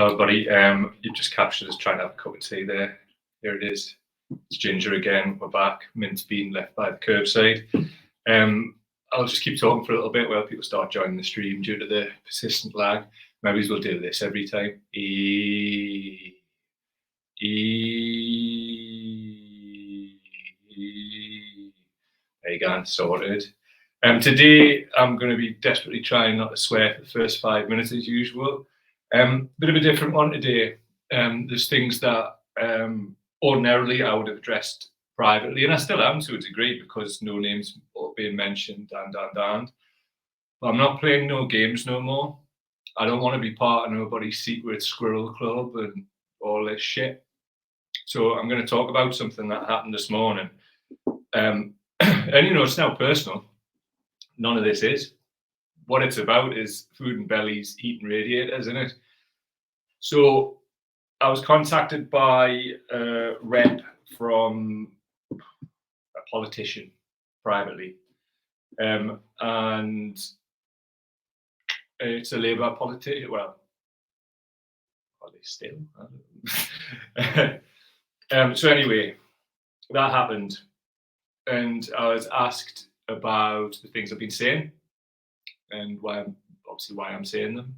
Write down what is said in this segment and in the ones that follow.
Oh, buddy, you've just captured us trying to have a cup of tea there. Here it is. It's Ginger again. We're back. Mint's being left by the curbside. I'll just keep talking for a little bit while people start joining the stream due to the persistent lag. Maybe we'll do this every time. There you go, sorted. Today I'm going to be desperately trying not to swear for the first 5 minutes as usual. Bit of a different one today. There's things that ordinarily I would have addressed privately, and I still am to a degree because no names are being mentioned and. But I'm not playing no games no more. I don't want to be part of nobody's secret squirrel club and all this shit. So I'm going to talk about something that happened this morning. And it's now personal. None of this is. What it's about is food and bellies eating radiators, isn't it? So I was contacted by a rep from a politician privately. And it's a Labour politician. Well, are they still? I don't know. So anyway, that happened. And I was asked about the things I've been saying and why I'm saying them.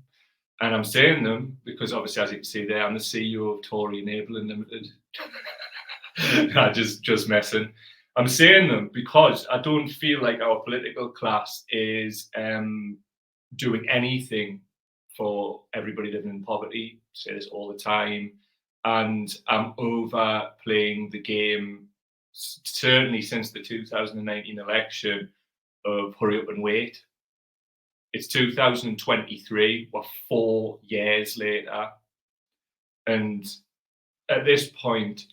And I'm saying them because obviously, as you can see there, I'm the CEO of Tory Enabling Limited. just messing. I'm saying them because I don't feel like our political class is doing anything for everybody living in poverty. I say this all the time. And I'm overplaying the game, certainly since the 2019 election, of hurry up and wait. It's 2023, we're 4 years later. And at this point,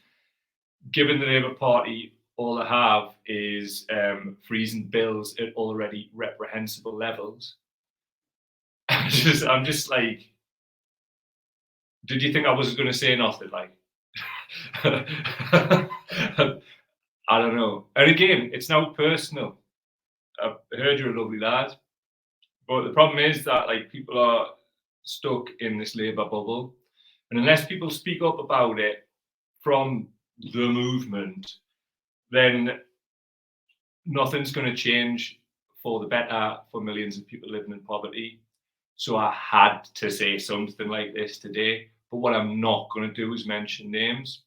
given the Labour Party, all they have is freezing bills at already reprehensible levels. I'm just like, did you think I was going to say nothing? Like, I don't know. And again, it's now personal. I've heard you're a lovely lad. But the problem is that like people are stuck in this Labour bubble. And unless people speak up about it from the movement, then nothing's going to change for the better for millions of people living in poverty. So I had to say something like this today. But what I'm not going to do is mention names.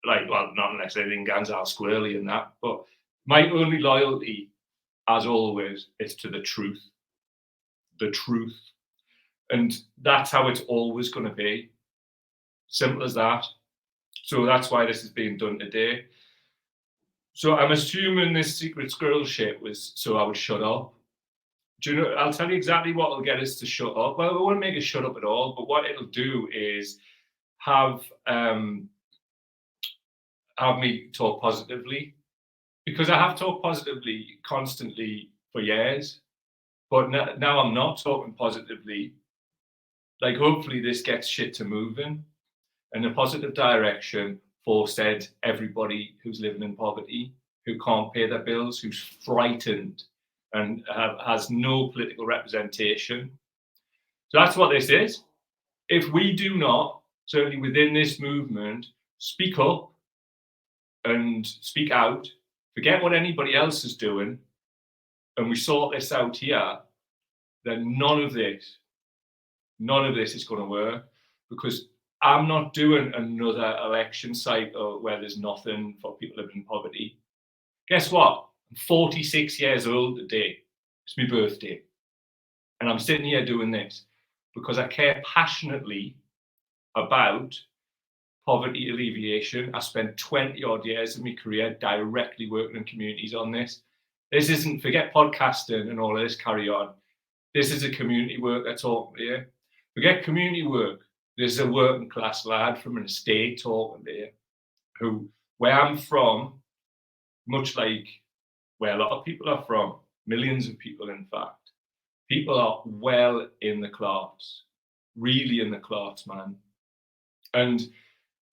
Like, well, not unless anything guns out squarely in that. But my only loyalty, as always, is to the truth. The truth. And that's how it's always going to be. Simple as that. So that's why this is being done today. So I'm assuming this secret squirrel shit was so I would shut up. Do you know? I'll tell you exactly what will get us to shut up. Well, I won't make us shut up at all, but what it'll do is have me talk positively, because I have talked positively constantly for years, but now I'm not talking positively. Like, hopefully this gets shit to moving in a positive direction for said everybody who's living in poverty, who can't pay their bills, who's frightened and has no political representation. So that's what this is. If we do not, certainly within this movement, speak up and speak out, forget what anybody else is doing, and we sort this out here, then none of this is going to work, because I'm not doing another election cycle where there's nothing for people living in poverty. Guess what? I'm 46 years old today. It's my birthday. And I'm sitting here doing this because I care passionately about poverty alleviation. I spent 20 odd years of my career directly working in communities on this. This isn't, forget podcasting and all of this carry on. This is a community work I'm talking to you. Forget community work. This is a working class lad from an estate talking to you, who, where I'm from, much like where a lot of people are from, millions of people in fact, people are well in the clots, really in the clots, man. And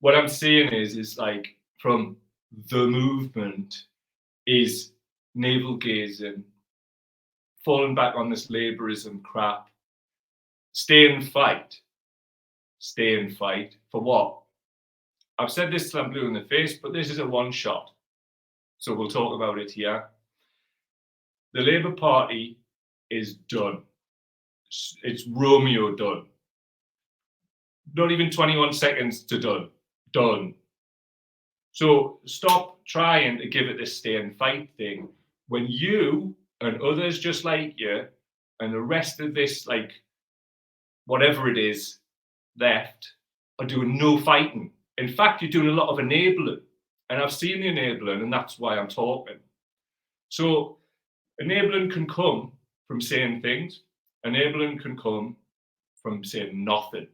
what I'm saying is like, from the movement is navel gazing, falling back on this labourism crap, stay and fight. stay and fight. For what? I've said this till I'm blue in the face, but this is a one shot. So we'll talk about it here. The Labour Party is done. It's Romeo done. Not even 21 seconds to done. Done. So stop trying to give it this stay and fight thing when you and others just like you and the rest of this, like, whatever it is left, are doing no fighting. In fact, you're doing a lot of enabling. And I've seen the enabling, and that's why I'm talking. So enabling can come from saying things. Enabling can come from saying nothing.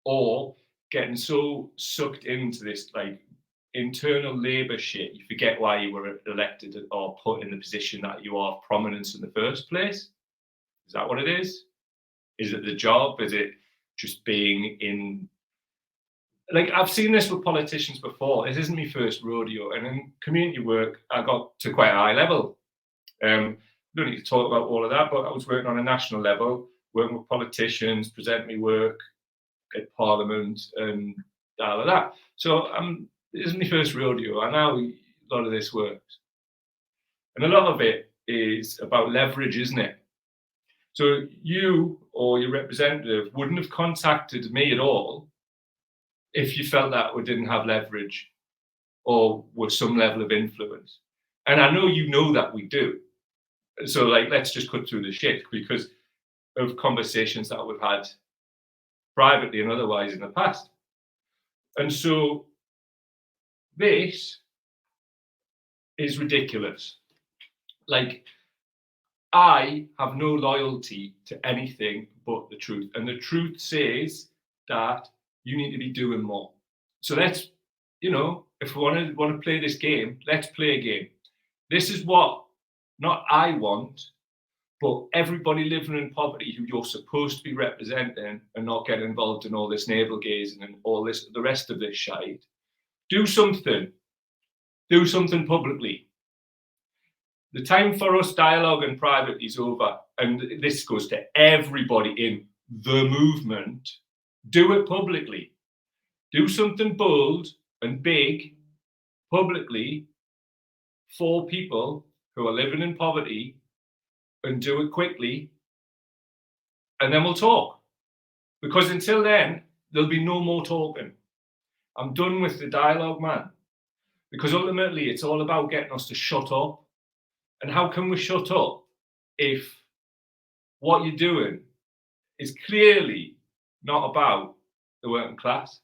Or getting so sucked into this like internal Labour shit, you forget why you were elected or put in the position that you are of prominence in the first place. Is that what it is? Is it the job? Is it just being in? Like, I've seen this with politicians before. This isn't my first rodeo. And in community work, I got to quite a high level. Don't need to talk about all of that, but I was working on a national level, working with politicians, presenting my work at Parliament and all of that. So this is my first rodeo. I know a lot of this works. And a lot of it is about leverage, isn't it? So you or your representative wouldn't have contacted me at all if you felt that we didn't have leverage or with some level of influence. And I know you know that we do. So, like, let's just cut through the shit because of conversations that we've had privately and otherwise in the past. And so this is ridiculous. Like, I have no loyalty to anything but the truth. And the truth says that you need to be doing more. So let's, if we want to play this game, let's play a game. This is what not I want, but everybody living in poverty who you're supposed to be representing and not get involved in all this navel gazing and all this, the rest of this shite. Do something. Do something publicly. The time for us dialoguing privately is over. And this goes to everybody in the movement. Do it publicly. Do something bold and big publicly for people who are living in poverty, and do it quickly, and then we'll talk. Because until then, there'll be no more talking. I'm done with the dialogue, man. Because ultimately, it's all about getting us to shut up. And how can we shut up if what you're doing is clearly not about the working class?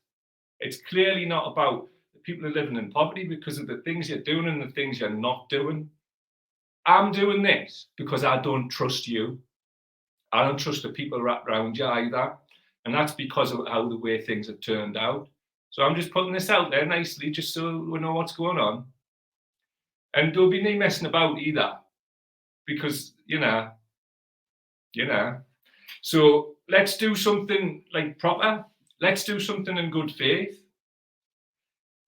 It's clearly not about the people who are living in poverty because of the things you're doing and the things you're not doing. I'm doing this because I don't trust you. I don't trust the people around you either. And that's because of how the way things have turned out. So I'm just putting this out there nicely just so we know what's going on. And there'll be no messing about either. Because, So let's do something like proper. Let's do something in good faith.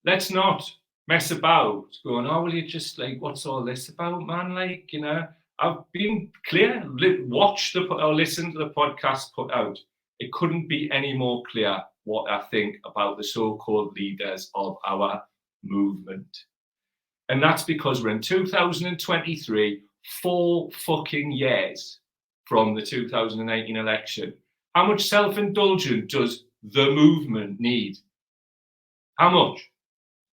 Let's not mess about going, oh, well, you just like, what's all this about, man? Like, I've been clear, watch or listen to the podcast put out. It couldn't be any more clear what I think about the so-called leaders of our movement. And that's because we're in 2023, 4 fucking years from the 2019 election. How much self-indulgence does the movement need? How much?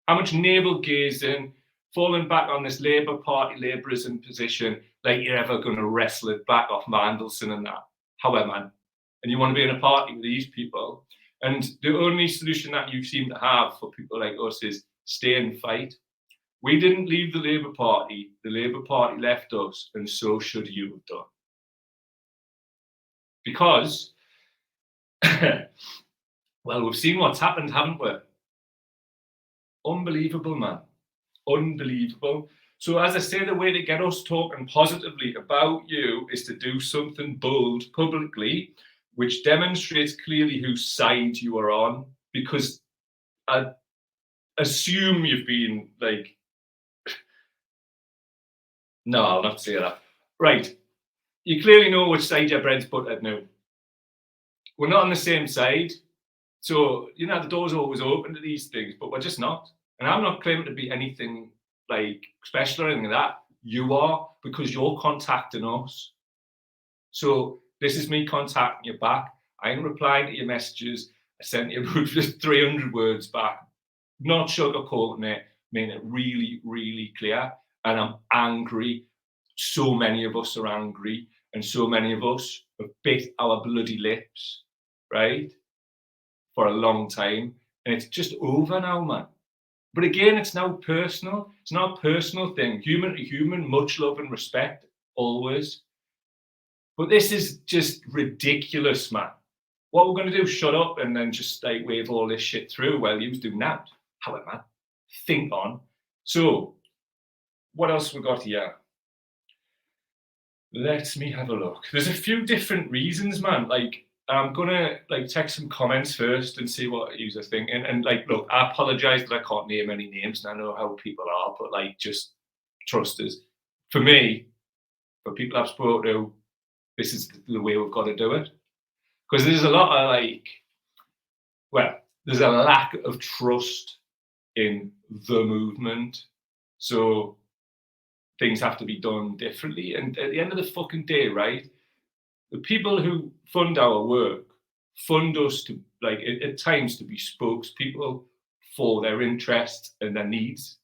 How much navel gazing, falling back on this Labour Party Labourism position, like you're ever going to wrestle it back off Mandelson and that? However, man, and you want to be in a party with these people, and the only solution that you seem to have for people like us is stay and fight. We didn't leave the Labour Party left us, and so should you have done. Because, well, we've seen what's happened, haven't we? Unbelievable, man. Unbelievable. So as I say, the way to get us talking positively about you is to do something bold publicly, which demonstrates clearly whose side you are on, because I assume you've been like, no, I'll not say that. Right. You clearly know which side your bread's buttered now. we're not on the same side. So, you know, the door's always open to these things, but we're just not. And I'm not claiming to be anything like special or anything like that. You are, because you're contacting us. So this is me contacting you back. I ain't replying to your messages. I sent you just 300 words back, not sugarcoating it, making it really, really clear. And I'm angry. So many of us are angry, and so many of us have bit our bloody lips, right, for a long time. And it's just over now, man. But again, it's now personal. It's not a personal thing. Human to human, much love and respect, always. But this is just ridiculous, man. What we're going to do, shut up and then just like wave all this shit through while you do that. However, man, think on. So, what else we got here? Let me have a look. There's a few different reasons, man. Like, I'm gonna like check some comments first and see what you are thinking. And like, look, I apologize that I can't name any names, and I know how people are, but like, just trust us. For me, for people I've spoken to, this is the way we've got to do it. Because there's a lot of like, well, there's a lack of trust in the movement. So things have to be done differently. And at the end of the fucking day, right, the people who fund our work fund us to, like, at times to be spokespeople for their interests and their needs.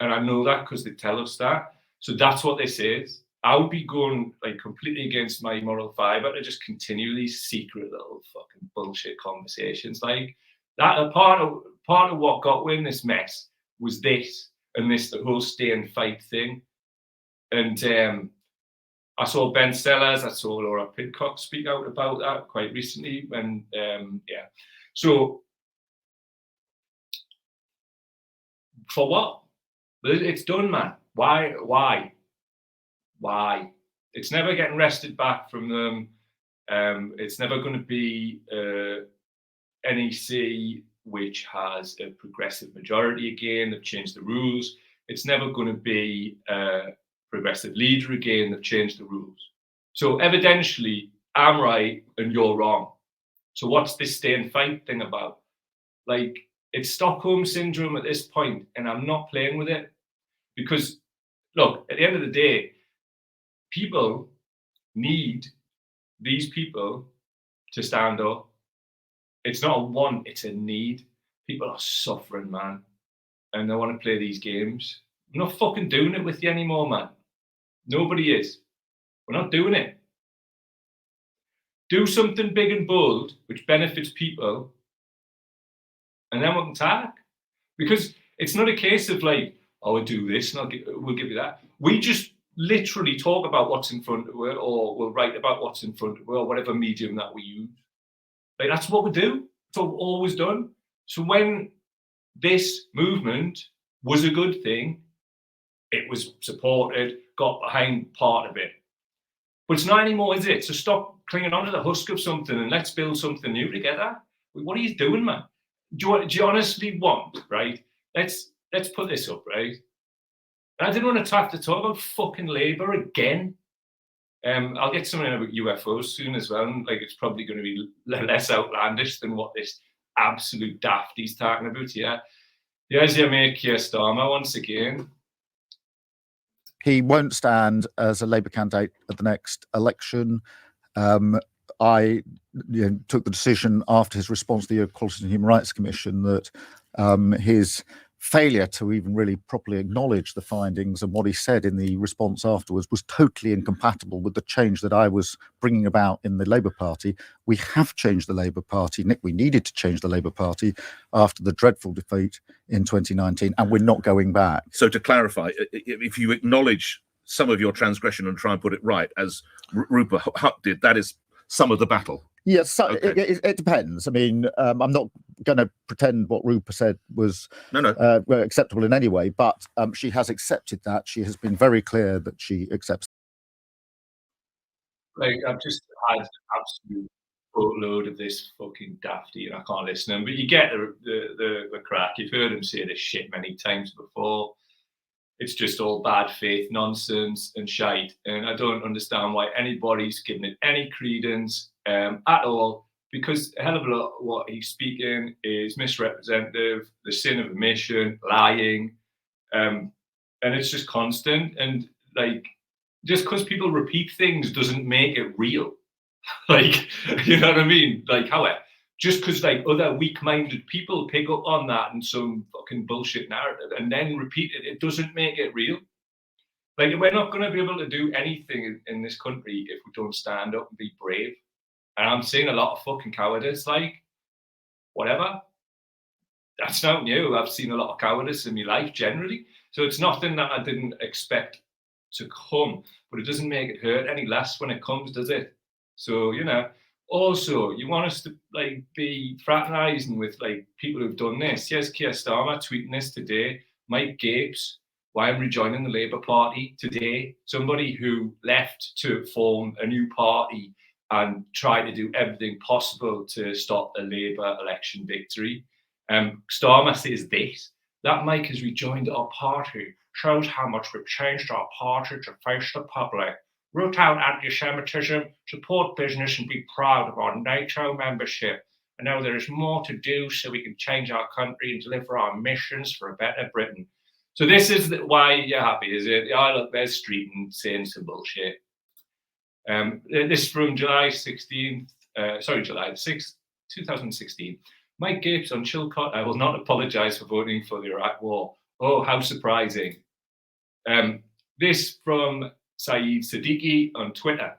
And I know that because they tell us that. So that's what this is. I would be going like completely against my moral fiber to just continue these secret little fucking bullshit conversations. Like that, a part of what got me in this mess was this and this, the whole stay and fight thing. And I saw Ben Sellers, I saw Laura Pidcock speak out about that quite recently. When so for what? It's done, man. Why? It's never getting wrested back from them. It's never going to be NEC, which has a progressive majority again. They've changed the rules. It's never going to be a progressive leader again. They've changed the rules. So evidentially, I'm right and you're wrong. So what's this stay and fight thing about? Like, it's Stockholm syndrome at this point, and I'm not playing with it. Because, look, at the end of the day, people need these people to stand up. It's not a want, it's a need. People are suffering, man, and they want to play these games. I'm not fucking doing it with you anymore, man. Nobody is. We're not doing it. Do something big and bold which benefits people, and then we can talk. Because it's not a case of like, oh, we'll do this and we'll give you that. We just literally talk about what's in front of her, or we'll write about what's in front of her, or whatever medium that we use. Like, that's what we do. That's what we've always done. So when this movement was a good thing, it was supported, got behind part of it. But it's not anymore, is it? So stop clinging on to the husk of something and let's build something new together. What are you doing, man? Do you honestly want, right? Let's put this up, right? And I didn't want to have to talk about fucking Labour again. I'll get something about UFOs soon as well. And, like, it's probably going to be less outlandish than what this absolute dafty's talking about here. Here's your mate Keir Starmer once again. He won't stand as a Labour candidate at the next election. I took the decision after his response to the Equality and Human Rights Commission that his failure to even really properly acknowledge the findings and what he said in the response afterwards was totally incompatible with the change that I was bringing about in the Labour Party. We have changed the Labour Party, Nick. We needed to change the Labour Party after the dreadful defeat in 2019, and we're not going back. So to clarify, if you acknowledge some of your transgression and try and put it right, as Rupert Hutt did, that is some of the battle. Yes, so okay. It depends. I mean, I'm not going to pretend what Rupa said was acceptable in any way, but she has accepted that. She has been very clear that she accepts. Like, I've just had an absolute boatload of this fucking dafty, and I can't listen to him. But you get the crack. You've heard him say this shit many times before. It's just all bad faith nonsense and shite, and I don't understand why anybody's giving it any credence at all. because a hell of a lot of what he's speaking is misrepresentative, the sin of omission, lying, and it's just constant. And like, just because people repeat things doesn't make it real. Like, you know what I mean? Like, just because like other weak-minded people pick up on that and some fucking bullshit narrative and then repeat it, it doesn't make it real. Like, we're not going to be able to do anything in this country if we don't stand up and be brave. And I'm seeing a lot of fucking cowardice, like, whatever. That's not new. I've seen a lot of cowardice in my life generally. So it's nothing that I didn't expect to come, but it doesn't make it hurt any less when it comes, does it? So, you know, also, you want us to like be fraternizing with like people who've done this. Yes, Keir Starmer tweeting this today. Mike Gapes, why I'm rejoining the Labour Party today. Somebody who left to form a new party and try to do everything possible to stop a Labour election victory. Starmer says this: that Mike has rejoined our party shows how much we've changed our party to face the public. Root out anti-Semitism, support business, and be proud of our NATO membership. I know there is more to do so we can change our country and deliver our missions for a better Britain. So this is why you're happy, is it? Yeah, look, there's Street and saying some bullshit. This is from July 6th, 2016. Mike Gapes on Chilcot, I will not apologise for voting for the Iraq War. Oh, how surprising. This from Saeed Siddiqui on Twitter.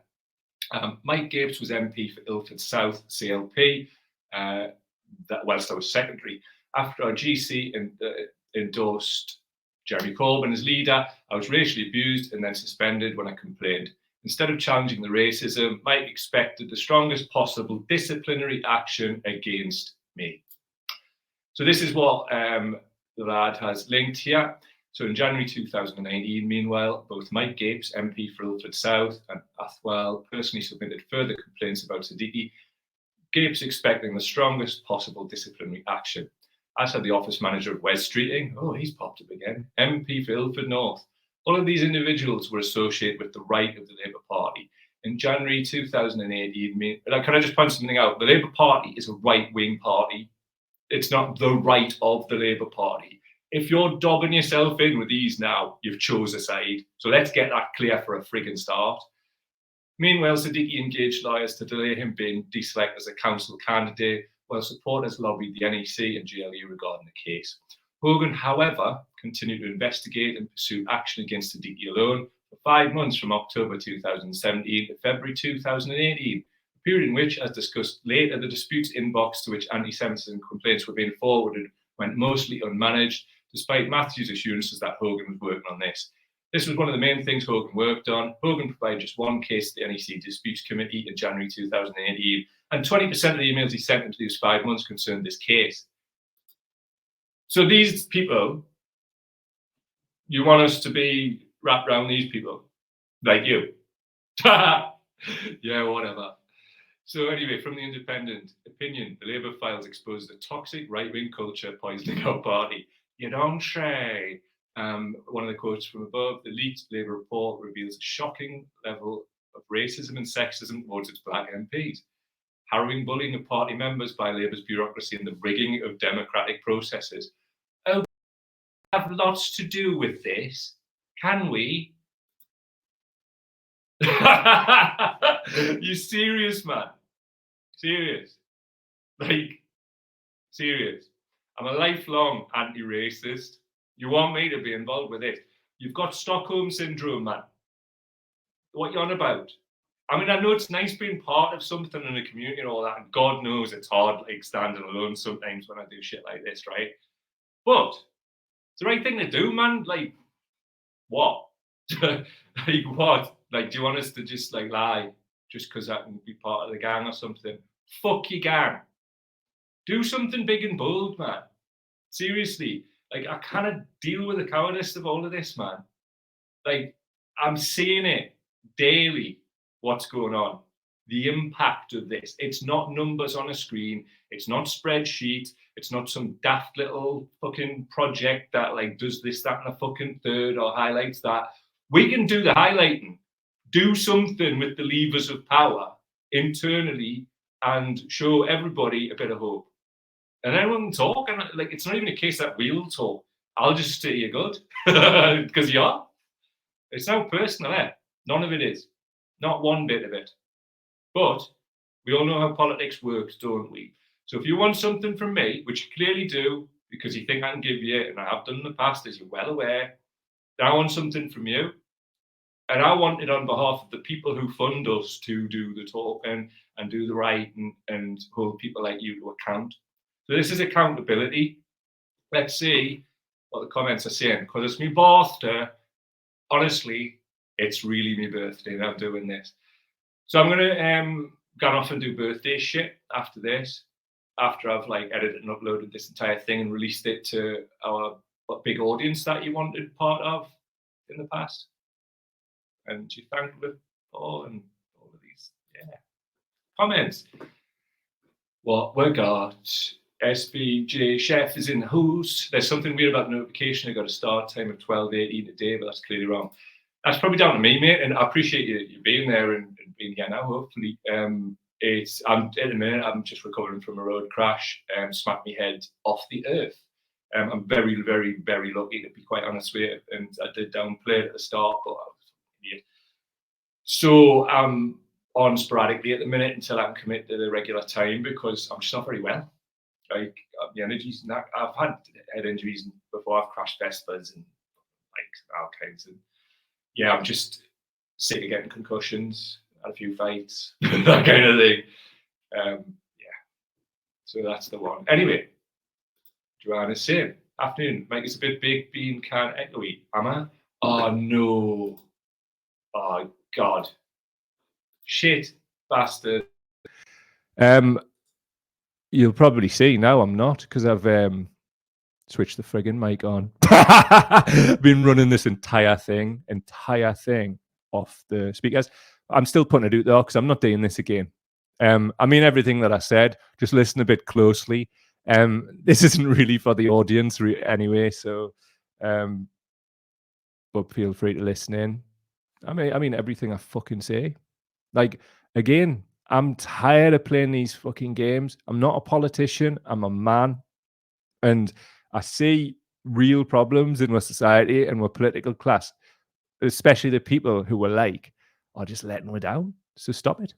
Mike Gapes was MP for Ilford South CLP whilst I was secretary. After our GC endorsed Jeremy Corbyn as leader, I was racially abused and then suspended when I complained. Instead of challenging the racism, Mike expected the strongest possible disciplinary action against me. So this is what the lad has linked here. So in January 2019, meanwhile, both Mike Gapes, MP for Ilford South, and Athwell personally submitted further complaints about Siddiqui. Gapes expecting the strongest possible disciplinary action. As had the office manager of Wes Streeting, oh, he's popped up again, MP for Ilford North. All of these individuals were associated with the right of the Labour Party. In January 2018, can I just point something out? The Labour Party is a right-wing party. It's not the right of the Labour Party. If you're dobbing yourself in with these now, you've chose a side. So let's get that clear for a frigging start. Meanwhile, Siddiqui engaged lawyers to delay him being deselected as a council candidate, while supporters lobbied the NEC and GLE regarding the case. Hogan, however, continued to investigate and pursue action against Siddiqui alone for 5 months from October 2017 to February 2018, a period in which, as discussed later, the disputes inbox to which anti-Semitism complaints were being forwarded went mostly unmanaged, despite Matthew's assurances that Hogan was working on this. This was one of the main things Hogan worked on. Hogan provided just one case to the NEC Disputes Committee in January 2018, and 20% of the emails he sent into these 5 months concerned this case. So these people, you want us to be wrapped around these people, like you. Yeah, whatever. So anyway, from the Independent opinion, the Labour files exposed a toxic right-wing culture poisoning our party. You don't say. One of the quotes from above, the leaked Labour report reveals a shocking level of racism and sexism towards its black MPs. Harrowing bullying of party members by Labour's bureaucracy and the rigging of democratic processes. Oh, we have lots to do with this, can we? You serious, man? Serious? Like, serious? I'm a lifelong anti-racist. You want me to be involved with it? You've got Stockholm Syndrome, man. What you on about? I mean, I know it's nice being part of something in a community and all that, and God knows it's hard, like, standing alone sometimes when I do shit like this, right? But it's the right thing to do, man. Like, what? Like, what? Like, do you want us to just, like, lie just because I can be part of the gang or something? Fuck your gang. Do something big and bold, man. Seriously. Like, I cannot deal with the cowardice of all of this, man. Like, I'm seeing it daily. What's going on, the impact of this. It's not numbers on a screen. It's not spreadsheets. It's not some daft little fucking project that like does this, that, and a fucking third or highlights that. We can do the highlighting. Do something with the levers of power internally and show everybody a bit of hope. And everyone can talk, and like it's not even a case that we'll talk. I'll just say you're good because you are. It's no personal, eh? None of it is. Not one bit of it. But we all know how politics works, don't we? So if you want something from me, which you clearly do, because you think I can give you, and I have done in the past, as you're well aware, then I want something from you. And I want it on behalf of the people who fund us to do the talking and do the writing and hold people like you to account. So this is accountability. Let's see what the comments are saying, because it's my birthday. Honestly, it's really my birthday and I'm doing this. So I'm gonna go off and do birthday shit after this, after I've like edited and uploaded this entire thing and released it to our big audience that you wanted part of in the past. And you thanked with Paul and all of these, comments. What we got? SBJ Chef is in the house. There's something weird about the notification. I got a start time of 12:18 today, but that's clearly wrong. That's probably down to me, mate. And I appreciate you being there and being here now. Hopefully, I'm at the minute. I'm just recovering from a road crash. Smacked my head off the earth. I'm very, very, very lucky, to be quite honest with you. And I did downplay it at the start, but I was an idiot. So I'm on sporadically at the minute until I can commit to the regular time, because I'm just not very well. Like the energy's not. I've had head injuries before. I've crashed Vespas and like all kinds. And yeah, I'm just sick of getting concussions. Had a few fights, that kind of thing. So that's the one. Anyway, Joanna's saying, afternoon. Mike, it's a bit big being can echoey. Am I? Oh no. Oh God. Shit, bastard. You'll probably see now I'm not, because I've switched the friggin' mic on. Been running this entire thing off the speakers. I'm still putting it out though, because I'm not doing this again. I mean everything that I said. Just listen a bit closely. This isn't really for the audience anyway, so but feel free to listen in. I mean everything I fucking say. Like, again, I'm tired of playing these fucking games. I'm not a politician. I'm a man. And I see real problems in our society and our political class, especially the people who were like, are just letting me down. So stop it.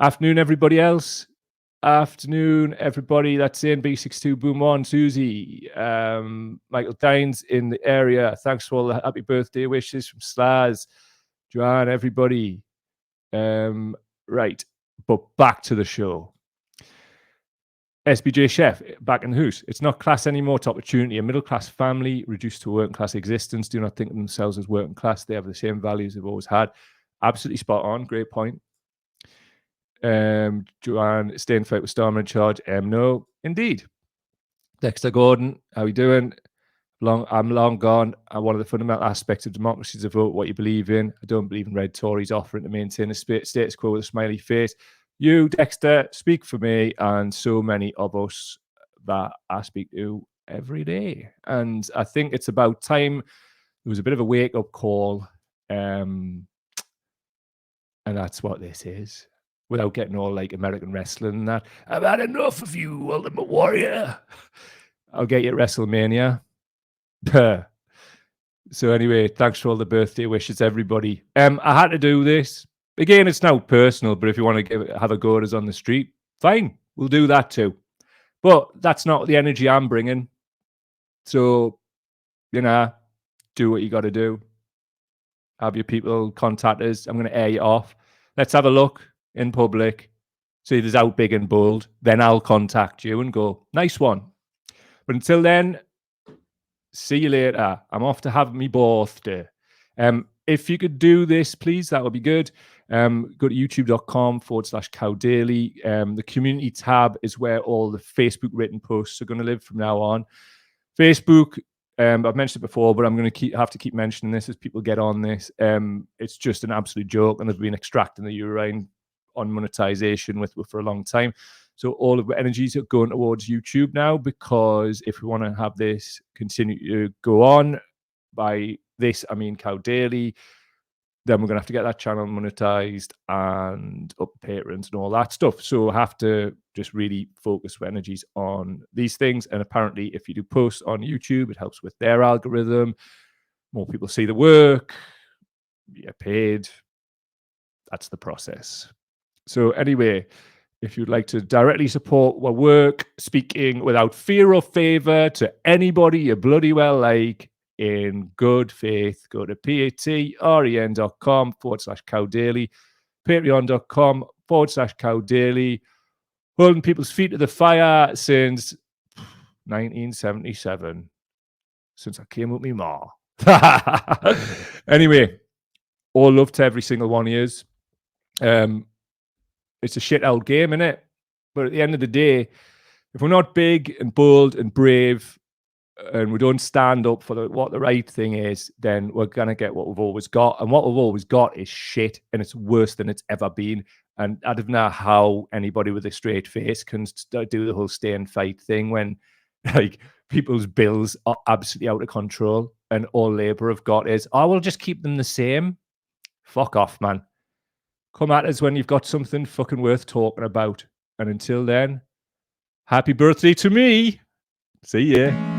Afternoon, everybody else. Afternoon, everybody. That's in B62 Boom On, Susie, Michael Dines in the area. Thanks for all the happy birthday wishes from Slaz, Joanne, everybody. Right, but back to the show. SBJ Chef, back in the house. It's not class anymore, it's opportunity. A middle-class family reduced to a working class existence do not think of themselves as working class. They have the same values they've always had. Absolutely spot on. Great point. Joanne, staying fight with Starmer in charge. No, indeed. Dexter Gordon, how you doing? I'm long gone. One of the fundamental aspects of democracy is to vote what you believe in. I don't believe in red Tories offering to maintain a status quo with a smiley face. You, Dexter, speak for me and so many of us that I speak to every day. And I think it's about time there was a bit of a wake-up call. And that's what this is. Without getting all like American wrestling and that. I've had enough of you, Ultimate Warrior. I'll get you at WrestleMania. So anyway, thanks for all the birthday wishes, everybody. I had to do this. Again, it's now personal, but if you want to have a go at us on the street, fine, we'll do that too. But that's not the energy I'm bringing. So, do what you got to do. Have your people contact us. I'm going to air you off. Let's have a look in public. See if it's out big and bold. Then I'll contact you and go, nice one. But until then, see you later. I'm off to have me birthday. If you could do this, please, that would be good. Go to youtube.com/cowdaily. The community tab is where all the Facebook written posts are going to live from now on. Facebook, I've mentioned it before, but I'm going to have to keep mentioning this as people get on this. It's just an absolute joke, and they've been extracting the urine on monetization for a long time. So all of the energies are going towards YouTube now, because if we want to have this continue to go on, by this I mean Cow Daily, then we're going to have to get that channel monetized and up patrons and all that stuff. So I have to just really focus our energies on these things. And apparently, if you do posts on YouTube, it helps with their algorithm. More people see the work, you get paid. That's the process. So anyway, if you'd like to directly support our work, speaking without fear or favor to anybody you bloody well like, in good faith, go to patreon.com/cowdaily, patreon.com/cowdaily, holding people's feet to the fire since 1977, since I came with me ma. Anyway, all love to every single one of yous. It's a shit old game, innit? But at the end of the day, if we're not big and bold and brave, and we don't stand up for what the right thing is, then we're going to get what we've always got. And what we've always got is shit, and it's worse than it's ever been. And I don't know how anybody with a straight face can do the whole stay and fight thing when like people's bills are absolutely out of control and all Labour have got is, I will just keep them the same. Fuck off, man. Come at us when you've got something fucking worth talking about. And until then, happy birthday to me. See ya.